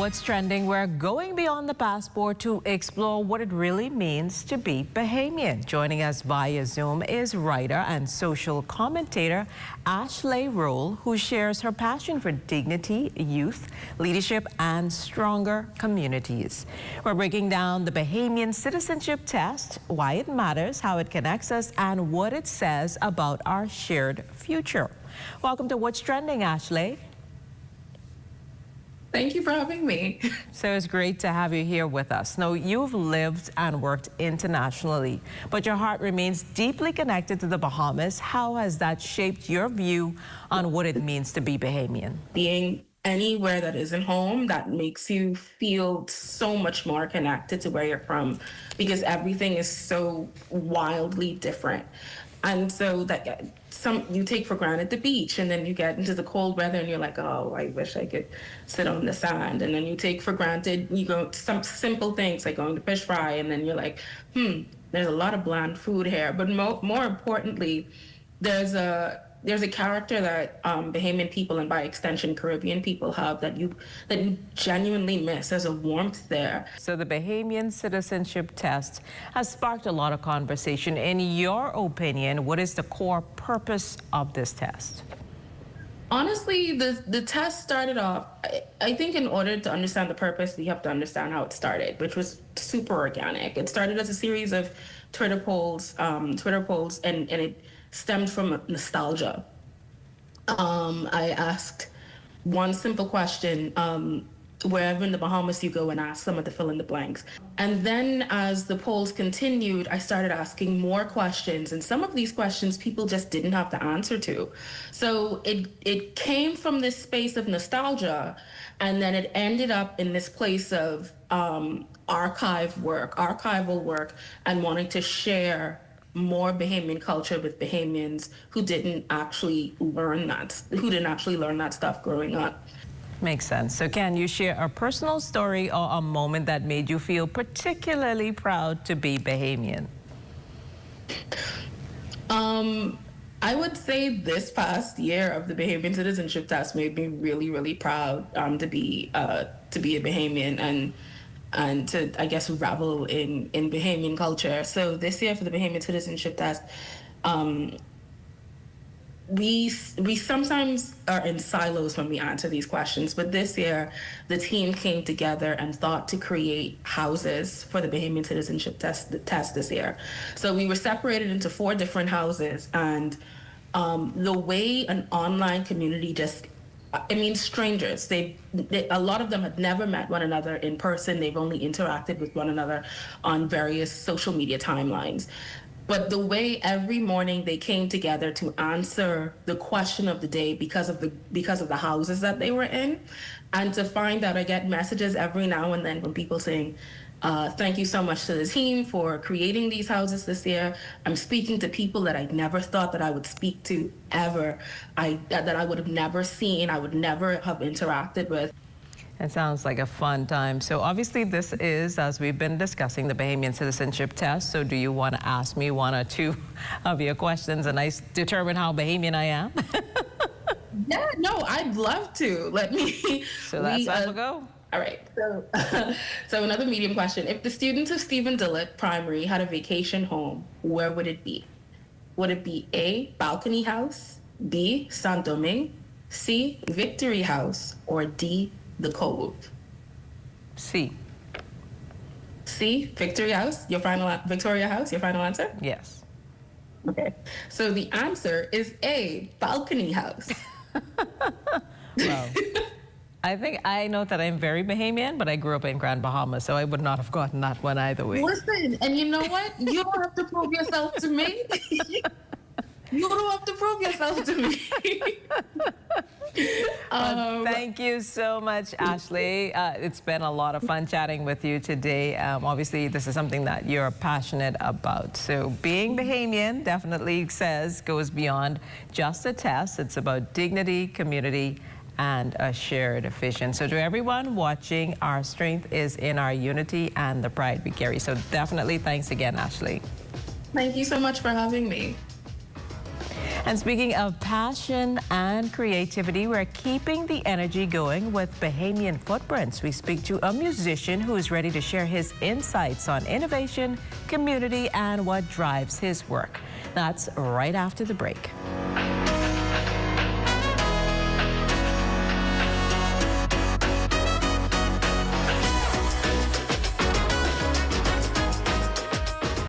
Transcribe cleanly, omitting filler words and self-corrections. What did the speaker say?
what's trending, we're going beyond the passport to explore what it really means to be Bahamian. Joining us via Zoom is writer and social commentator Ashleigh Rolle, who shares her passion for dignity, youth, leadership, and stronger communities. We're breaking down the Bahamian citizenship test, why it matters, how it connects us, and what it says about our shared future. Welcome to What's Trending, Ashleigh. Thank you for having me. So it's great to have you here with us. Now, you've lived and worked internationally, but your heart remains deeply connected to the Bahamas. How has that shaped your view on what it means to be Bahamian? Being anywhere that isn't home, that makes you feel so much more connected to where you're from, because everything is so wildly different. And so that you take for granted the beach, and then you get into the cold weather and you're like, oh, I wish I could sit on the sand. And then you take for granted, you go some simple things like going to fish fry, and then you're like, there's a lot of bland food here. But more importantly, there's a character that Bahamian people, and by extension Caribbean people, have that you genuinely miss. There's a warmth there. So the Bahamian citizenship test has sparked a lot of conversation. In your opinion, what is the core purpose of this test? Honestly, the test started off, I think in order to understand the purpose, we have to understand how it started, which was super organic. It started as a series of Twitter polls, and it stemmed from nostalgia. I asked one simple question, wherever in the Bahamas you go, and ask someone to fill in the blanks. And then as the polls continued, I started asking more questions, and some of these questions people just didn't have the answer to. So it came from this space of nostalgia, and then it ended up in this place of archival work, and wanting to share more Bahamian culture with Bahamians who didn't actually learn that stuff growing up. Makes sense. So can you share a personal story or a moment that made you feel particularly proud to be Bahamian? I would say this past year of the Bahamian citizenship test made me really, really proud to be a Bahamian and to, I guess, revel in Bahamian culture. So this year for the Bahamian citizenship test, we sometimes are in silos when we answer these questions, but this year the team came together and thought to create houses for the Bahamian citizenship test this year. So we were separated into 4 different houses, and the way an online community strangers, a lot of them had never met one another in person. They've only interacted with one another on various social media timelines. But the way every morning they came together to answer the question of the day because of the houses that they were in, and to find out, I get messages every now and then from people saying, thank you so much to the team for creating these houses this year. I'm speaking to people that I never thought that I would speak to ever, that I would have never seen, I would never have interacted with. It sounds like a fun time. So obviously this is, as we've been discussing, the Bahamian citizenship test. So do you want to ask me 1 or 2 of your questions and I determine how Bahamian I am? Yeah, no, I'd love to. Let me. So that's how we'll go. All right. So another medium question. If the students of Stephen Dillett Primary had a vacation home, where would it be? Would it be A, Balcony House, B, Saint Domingue, C, Victory House, or D, The Cove? C. C, Victoria House, your final answer? Yes. Okay. So the answer is A, Balcony House. Well, I think I know that I'm very Bahamian, but I grew up in Grand Bahama, so I would not have gotten that one either way. Listen, and you know what? You don't have to prove yourself to me. You don't have to prove yourself to me. Thank you so much, Ashleigh. It's been a lot of fun chatting with you today. Obviously, this is something that you're passionate about. So being Bahamian definitely goes beyond just a test. It's about dignity, community, and a shared vision. So to everyone watching, our strength is in our unity and the pride we carry. So definitely thanks again, Ashleigh. Thank you so much for having me. And speaking of passion and creativity, we're keeping the energy going with Bahamian Footprints. We speak to a musician who is ready to share his insights on innovation, community, and what drives his work. That's right after the break.